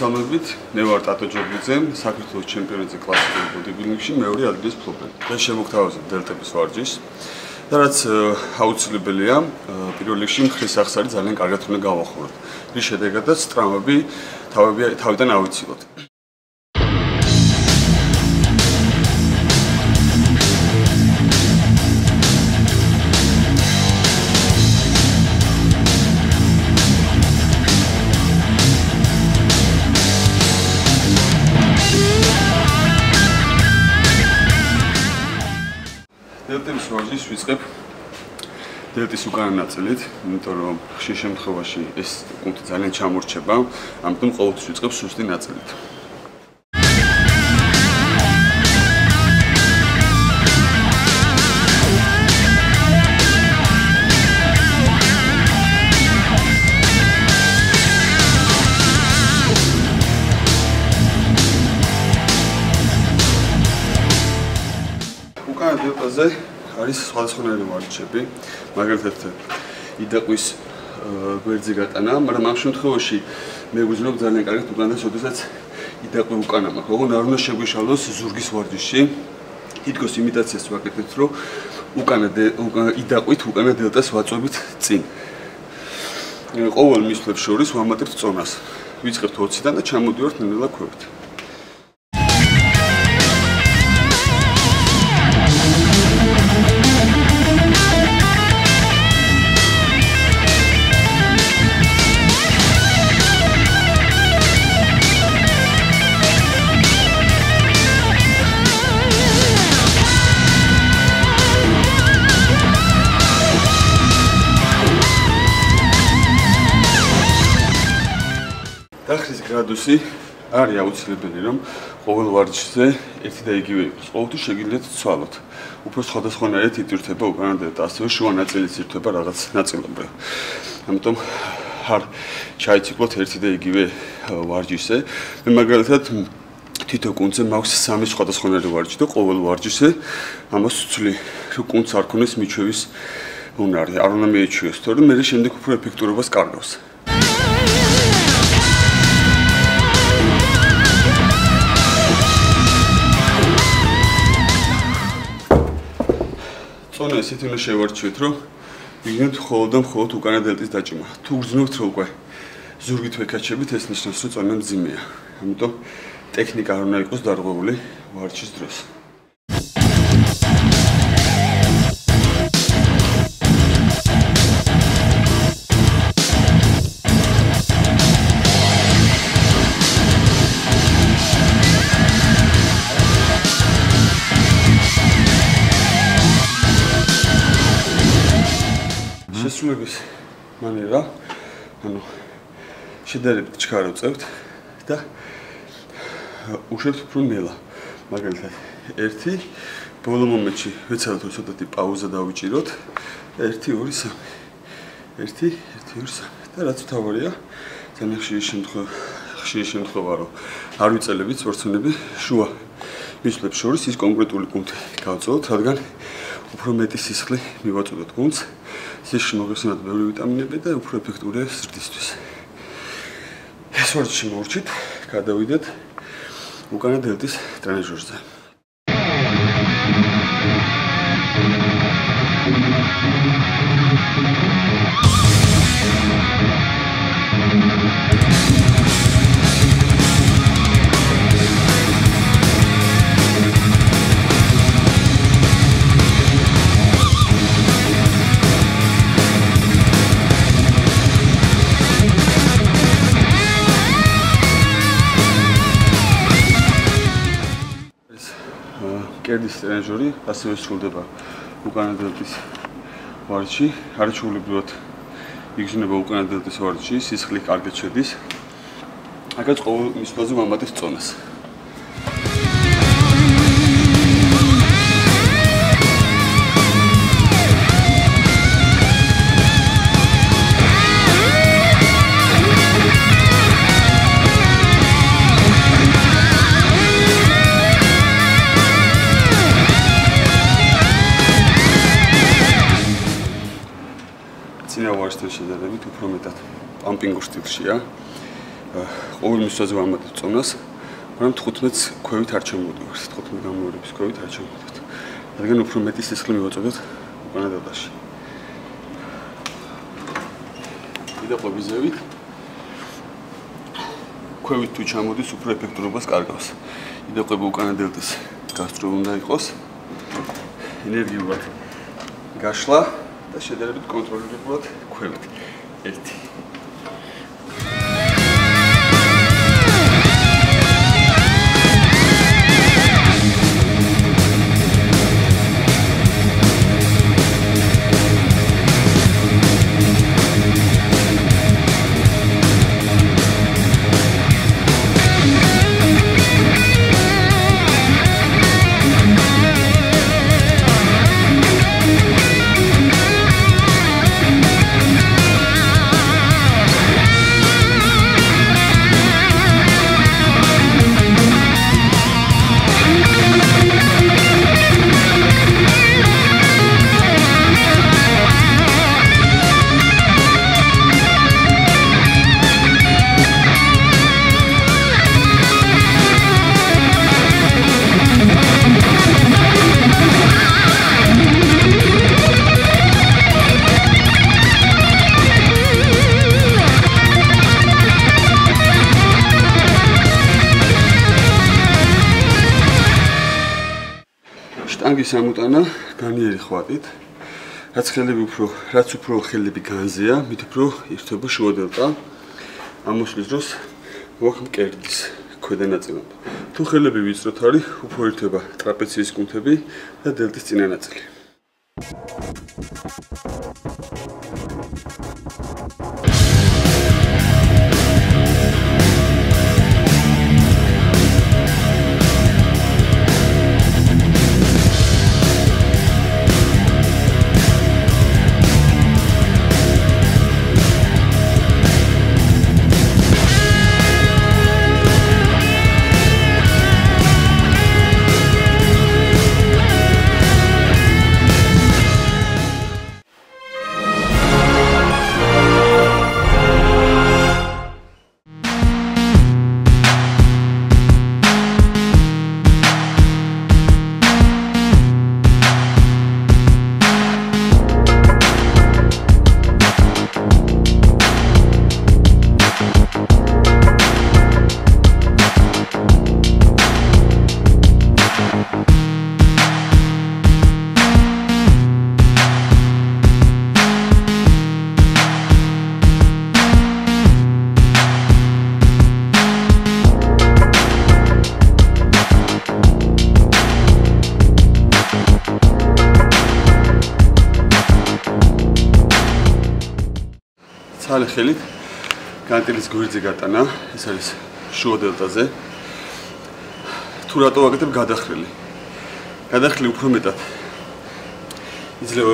მოგესალმებით, მე ვარ ტატო ჯობლიძე, საქართველოს ჩემპიონატზე კლასიკური ბოდიბილდინგში მეორე ადგილის მფლობელი. დღეს შემოგთავაზებ დელტების ვარჯიშს და რაც აუცილებელია, პირველ რიგში მხრის აღსარი ძალიან კარგად უნდა გავახუროთ. რის შედეგადაც ტრავმები თავიდან ავიცილოთ. დელტების ვარჯიშს ვიწყებ დელტის უკანა ნაწილით, იმიტომ რომ ხშირ შემთხვევაში ეს კუნთი ძალიან ჩამორჩება, ამიტომ ყოველთვის ვიწყებ სუსტი ნაწილით. უკანა დელტაზე არის სხვადასხვანაირი ვარჯიშები, მაგალითად იდაყვის გვერდზე გატანა, მაგრამ ამ შემთხვევაში მე ვიზნობ ძალიან კარგად უკანას, როდესაც იდაყვი უკანა მაქვს. ოღონდ არ უნდა შეგვიშალოს ზურგის ვარჯიში. თითქოს იმიტაციას ვაკეთებთ, რომ იდაყვით უკანა დელტას ვაწვევით წინ. ყოველ მისვლებს შორის ვამატებთ წონას. ვიწყებთ 20-დან და ჩამოდივართ ნელ-ნელა ქვევით. დახრის გრადუსი არის აუცილებელი, რომ ყოველ ვარჯიშზე ერთი და იგივე იყოს. ყოველთვის შეგიძლიათ ცვალოთ. უფრო სხვადასხვანაირად იტვირთება უკანა დელტა, ასევე შუა ნაწილიც ირთვება რაღაც ნაწილობრივ. ამიტომ არ ჩაიციკლოთ ერთი და იგივე ვარჯიშზე. მე მაგალითად თითო კუნთზე მაქვს 3 სხვადასხვანაირი ვარჯიში და ყოველ ვარჯიშზე ამას ვცვლი, რომ კუნთს არ ქონდეს მიჩვევის უნარი. არ უნდა მიეჩვიოს, თორემ მე შემდეგ უფრო ეფექტურობას კარგავს. წონა ისეთი უნდა შევარჩიოთ, რომ ვიგნებთ მხოლოდ და მხოლოდ უკანა დელტის დაჭიმა. თუ გრძნობთ როლკვე ზურგით ვეკაჩებით, ეს ნიშნავს, რომ წონა მძიმეა. ამიტომ ტექნიკა არ უნდა იყოს დარღვეული ვარჯიშის დროს. შესრულების მანერა, შედარებით ჩქარა ვწევთ და უშვებთ უფრო ნელა. მაგალითად, ერთი ბოლო მომენტში ვეცადოთ რომ ცოტათი პაუზა დავიჭიროთ. 1 2 3. 1 2 3. და რაც მთავარია, ძალიან ხშირი შემთხვევა რომ არ ვიწელებთ სპორტსმენები შუა მისვლებს შორის ის კონკრეტული კუნთი გავწევთ, რადგან უფრო მეტი სისხლი მივაწოდოთ გუნდს. სისხლში მოგხსნათ ბევრი ვიტამინები და უფრო ეფექტურია ზრდისთვის. ეს ვარჯიში მოვურჩით, გადავიდეთ უკანა დელტის ტრენაჟერზე. კერდის ტრენაჟერი, ასევე სრულდება უკანა დელტის ვარჯიში. არაჩვეულებრივად იგრძნობა უკანა დელტის ვარჯიში, სისხლი კარგად შედის. აქაც ყოველ მისვლაზე ვამატებთ წონას. წინა ვარჯიშთან შედარებით უფრო მეტად პამპინგურ სტილშია. ყოველ მისვაზე ვამატებთ წონას, მაგრამ 15-ს ქვევით არ ჩამოვდივართ, 15 გამოვარების ქვევით არ ჩამოვდივართ. რადგან უფრო მეტი სისხლი მივაწოდოთ უკანა დელტაში. იდეყობის ზევით ქვევით თუ ჩამოდის, უფრო ეფექტურობას კარგავს. იდეყობა უკანა დელტის გასწრულ უნდა იყოს. ენერგიულად გაშლა და შედარებით კონტროლირებულად ქვევით. 1 შტანგის ამოტანა განიერი ხვატით, რაც უფრო ხელები განზეა, მით უფრო ირთვება შუა დელტა. ამოსვლის დროს მოაქვს მკერდის ქვედა ნაწილამდე. თუ ხელები ვიწროთ არის, უფრო ირთვება ტრაპეციის კუნთები და დელტის წინა ნაწილი. ცალ ხელით განტილის გვერდზე გატანა, ეს არის შუა დელტაზე. თუ რატო ვაკეთებ გადახრილი? გადახრილი უფრო მეტად იძლევა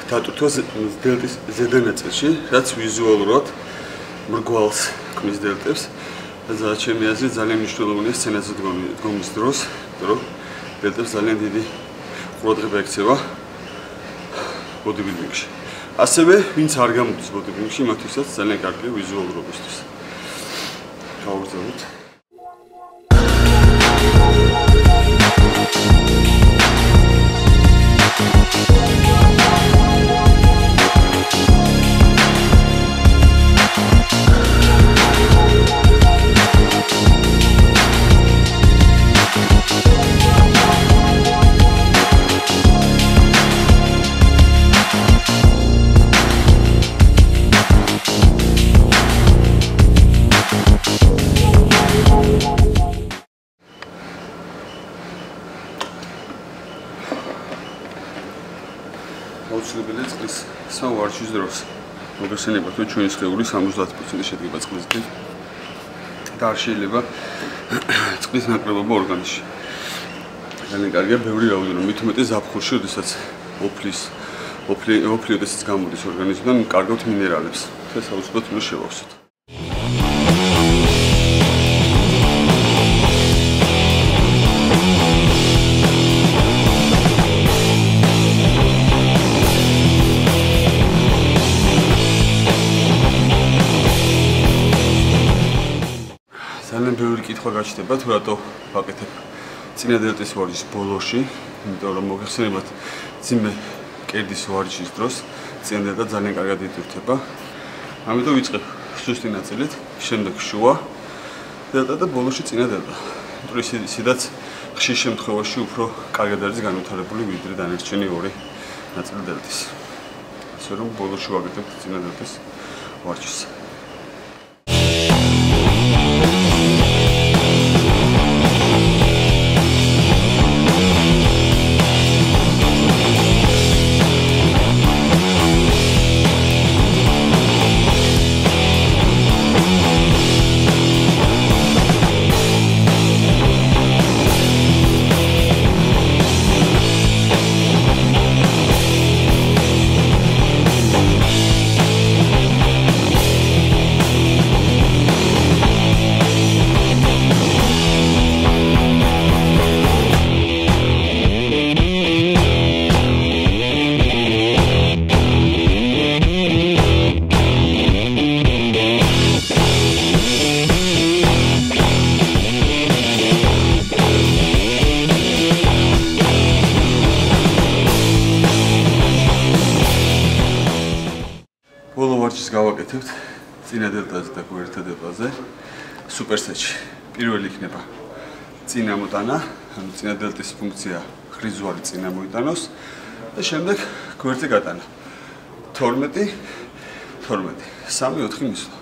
დატვირთვას დელტის ზედა ნაწილში, რაც ვიზუალურად მრგვალს ქმნის დელტებს. და ჩემი აზრით ძალიან მნიშვნელოვანია სცენაზე დგომის დროს, რომ დელტებს ძალიან დიდი ყურადღება ექცევა ბოდიბილდინგში. ასევე, ვინც არ გამოდის ბოდიბილდინგში, მათთვისაც ძალიან კარგია ვიზუალურობისთვის. გავაგრძელოთ. აუცილებელია წყლის სავარჯიშის დროს. მოგესალმებით, რომ ჩვენი სხეულის 70% შედგება წყლისგან და არ შეიძლება წყლის ნაკლებობა ორგანიზმში. ძალიან კარგია ბევრი რაოდენობა, მით უმეტეს ზაფხულში, როდესაც ოფლიოდესაც გამოდის ორგანიზმიდან, კარგავთ მინერალებს. ეს აუცილებლად უნდა შევავსოთ. კითხვა გაჩნდება თუ რატო ვაკეთებ წინა დელტის ვარჯიშს ბოლოში, იმიტომ რომ მოგეხსენებათ ძიმე კერდის ვარჯიშის დროს წინა დელტა ძალიან კარგად იტვირთება. ამიტომ ვიწყებ სუსტი ნაწილით, შემდეგ შუა დელტა და ბოლოში წინა დელტა. იმიტომ ისედაც ხშირ შემთხვევაში უფრო კარგად არის განვითარებული ვიდრე დანარჩენი ორი ნაწილი დელტის. ასე რომ ბოლოში ვაკეთებ წინა დელტის ვარჯიშს. ბოლო ვარჯიშს გავაკეთებთ წინა დელტაზე და გვერდთა დელტაზე სუპერსეტში. პირველი იქნება წინა მოტანა, ანუ წინა დელტის ფუნქცია ხრიზვარი წინა მოიტანოს და შემდეგ გვერდზე გატანა. 12 3 4 მისვლა.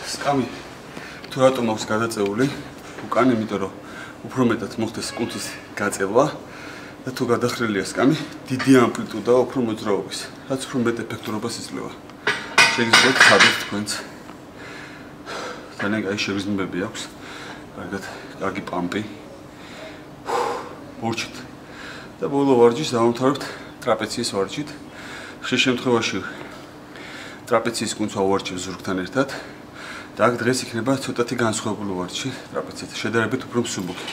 Сками, თუ რატომ აქვს გადაწეული უკან, იმიტომ რომ უფრო მეტად მოხდეს კუნთის გაწელვა და თუ გადახრილია სკამი, დიდი ამპლიტუდა უფრო მოძრაობის, რაც უფრო მეტ ეფექტურობას იძლევა. შეგიძლიათ ცადოთ თქვენც. ძალიან კაი შეგრძნებები აქვს, კარგი პამპი. მორჩით. და ბოლო ვარჯიშს დავამთავრებთ ტრაპეციის ვარჯიშით. ხშირ შემთხვევაში ტრაპეციის კუნთს ავარჯიშებ ზურგთან ერთად. და აქ დღეს იქნება ცოტათი განსხვავებული ვარჯიში ტრაპეციით, შედარებით უფრო მსუბუქი.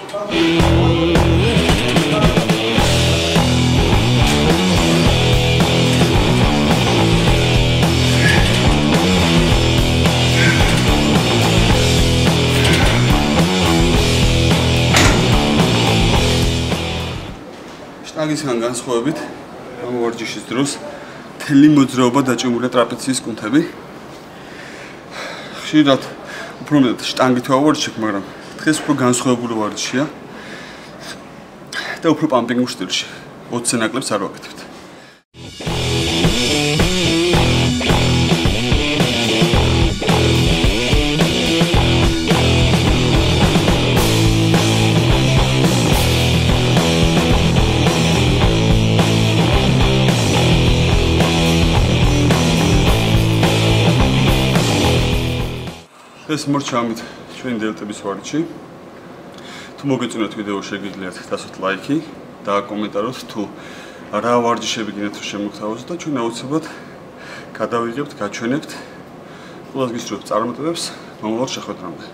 შტანგისგან განსხვავებით, ამ ვარჯიშის დროს მთელი მოძრაობა დაჭიმულია ტრაპეციის კუნთები. ხშირად უფრო მეტად შტანგით ვავარჯიშებ, მაგრამ დღეს უფრო განსხვავებული ვარჯიშია და უფრო პამპინგურ სტილში. 20-ზე ნაკლებს არ ვაკეთებთ. ეს მორჩამით ჩვენი დელტების ვარჯიში. თუ მოგეწონათ ვიდეო, შეგიძლიათ დასვათ ლაიქი და კომენტაროთ თუ რა ვარჯიშები გინდათ რომ შემოგთავაზოთ და ჩვენ აუცილებლად გადავიღებთ, გაჩვენებთ. ყველას გისურვებთ წარმატებებს მომავალ შეხვედრამდე.